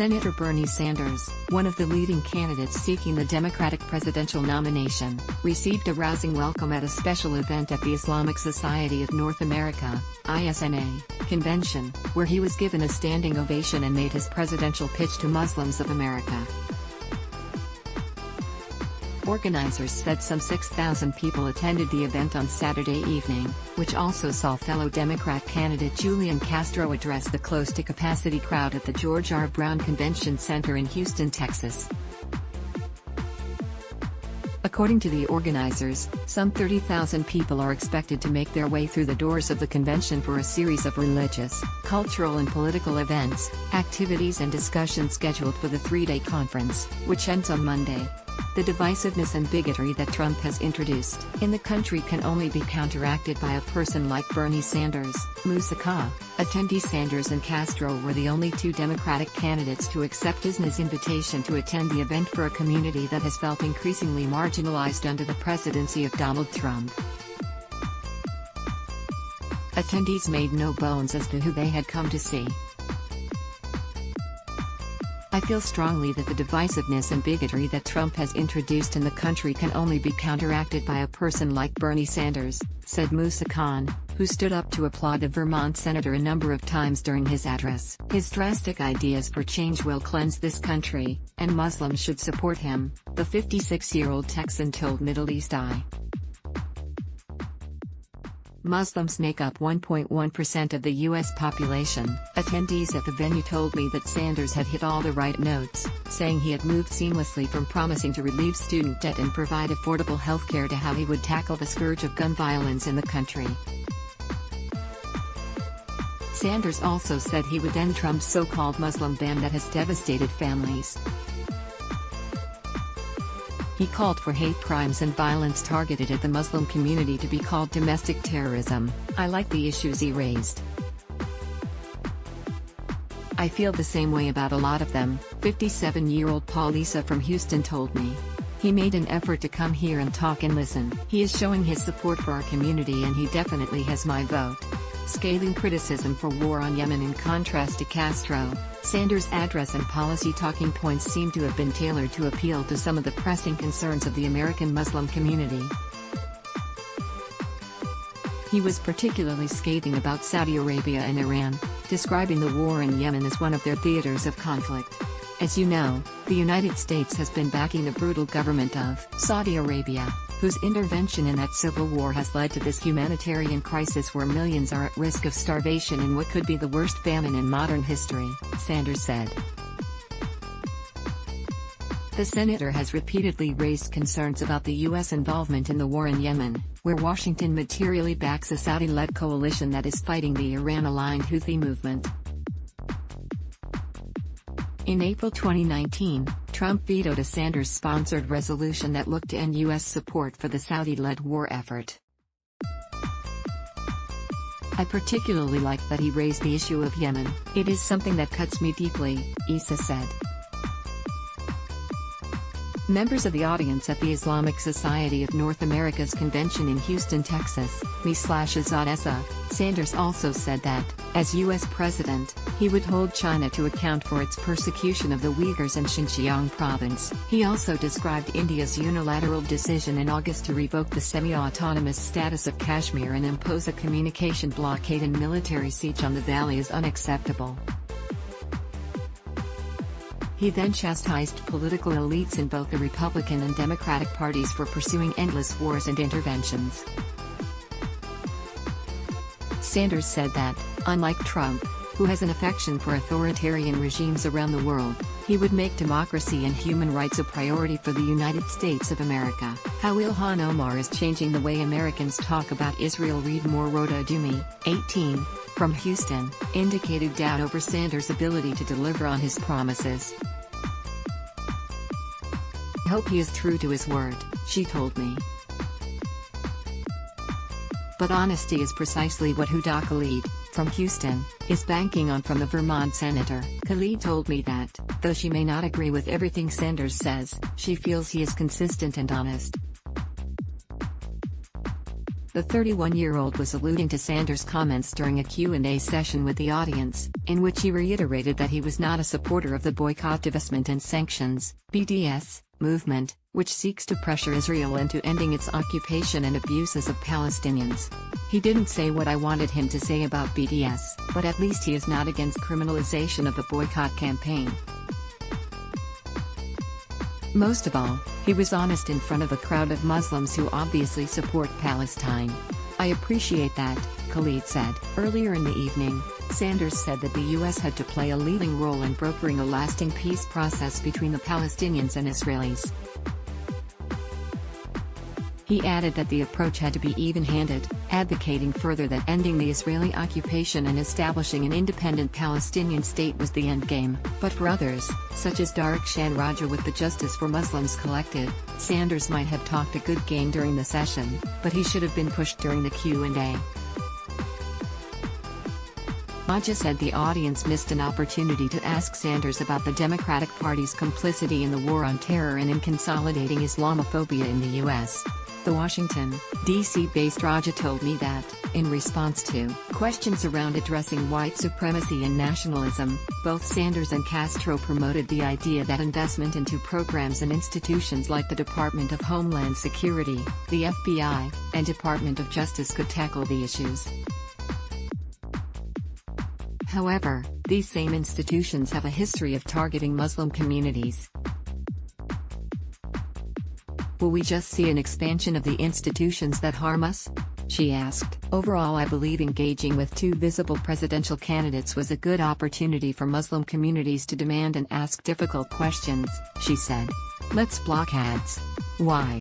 Senator Bernie Sanders, one of the leading candidates seeking the Democratic presidential nomination, received a rousing welcome at a special event at the Islamic Society of North America (ISNA) convention, where he was given a standing ovation and made his presidential pitch to Muslims of America. Organizers said some 6,000 people attended the event on Saturday evening, which also saw fellow Democrat candidate Julian Castro address the close-to-capacity crowd at the George R. Brown Convention Center in Houston, Texas. According to the organizers, some 30,000 people are expected to make their way through the doors of the convention for a series of religious, cultural and political events, activities and discussions scheduled for the three-day conference, which ends on Monday. The divisiveness and bigotry that Trump has introduced in the country can only be counteracted by a person like Bernie Sanders, Moussa Khan. Attendee Sanders and Castro were the only two Democratic candidates to accept his invitation to attend the event for a community that has felt increasingly marginalized under the presidency of Donald Trump. Attendees made no bones as to who they had come to see. "I feel strongly that the divisiveness and bigotry that Trump has introduced in the country can only be counteracted by a person like Bernie Sanders," said Moussa Khan, who stood up to applaud the Vermont senator a number of times during his address. "His drastic ideas for change will cleanse this country, and Muslims should support him," the 56-year-old Texan told Middle East Eye. Muslims make up 1.1% of the U.S. population. Attendees at the venue told me that Sanders had hit all the right notes, saying he had moved seamlessly from promising to relieve student debt and provide affordable health care to how he would tackle the scourge of gun violence in the country. Sanders also said he would end Trump's so-called Muslim ban that has devastated families. He called for hate crimes and violence targeted at the Muslim community to be called domestic terrorism. "I like the issues he raised. I feel the same way about a lot of them," 57-year-old Paul Issa from Houston told me. "He made an effort to come here and talk and listen. He is showing his support for our community and he definitely has my vote." Scathing criticism for war on Yemen in contrast to Castro, Sanders' address and policy talking points seem to have been tailored to appeal to some of the pressing concerns of the American Muslim community. He was particularly scathing about Saudi Arabia and Iran, describing the war in Yemen as one of their theaters of conflict. "As you know, the United States has been backing the brutal government of Saudi Arabia, whose intervention in that civil war has led to this humanitarian crisis where millions are at risk of starvation in what could be the worst famine in modern history," Sanders said. The senator has repeatedly raised concerns about the U.S. involvement in the war in Yemen, where Washington materially backs a Saudi-led coalition that is fighting the Iran-aligned Houthi movement. In April 2019, Trump vetoed a Sanders-sponsored resolution that looked to end U.S. support for the Saudi-led war effort. "I particularly like that he raised the issue of Yemen. It is something that cuts me deeply," Issa said. Members of the audience at the Islamic Society of North America's convention in Houston, Texas, me/Azad Essa, Sanders also said that, as U.S. president, he would hold China to account for its persecution of the Uyghurs in Xinjiang province. He also described India's unilateral decision in August to revoke the semi-autonomous status of Kashmir and impose a communication blockade and military siege on the valley as unacceptable. He then chastised political elites in both the Republican and Democratic parties for pursuing endless wars and interventions. Sanders said that, unlike Trump, who has an affection for authoritarian regimes around the world, he would make democracy and human rights a priority for the United States of America. How Ilhan Omar is changing the way Americans talk about Israel. Read more. Rhoda Adumi, 18, from Houston, indicated doubt over Sanders' ability to deliver on his promises. "I hope he is true to his word," she told me. But honesty is precisely what Huda Khalid, from Houston, is banking on from the Vermont senator. Khalid told me that, though she may not agree with everything Sanders says, she feels he is consistent and honest. The 31-year-old was alluding to Sanders' comments during a Q&A session with the audience, in which he reiterated that he was not a supporter of the Boycott, Divestment and Sanctions (BDS) movement, which seeks to pressure Israel into ending its occupation and abuses of Palestinians. He didn't say what I wanted him to say about BDS, but at least he is not against criminalization of the boycott campaign. Most of all, he was honest in front of a crowd of Muslims who obviously support Palestine. I appreciate that, Khalid said. Earlier in the evening, Sanders said that the U.S. had to play a leading role in brokering a lasting peace process between the Palestinians and Israelis. He added that the approach had to be even-handed, advocating further that ending the Israeli occupation and establishing an independent Palestinian state was the endgame. But for others, such as Tariq Shanraja with the Justice for Muslims Collective, Sanders might have talked a good game during the session, but he should have been pushed during the Q&A. Raja said the audience missed an opportunity to ask Sanders about the Democratic Party's complicity in the war on terror and in consolidating Islamophobia in the U.S. The Washington, D.C.-based Raja told me that, in response to questions around addressing white supremacy and nationalism, both Sanders and Castro promoted the idea that investment into programs and institutions like the Department of Homeland Security, the FBI, and Department of Justice could tackle the issues. However, these same institutions have a history of targeting Muslim communities. Will we just see an expansion of the institutions that harm us? She asked. Overall, I believe engaging with two visible presidential candidates was a good opportunity for Muslim communities to demand and ask difficult questions, she said. Let's block ads. Why?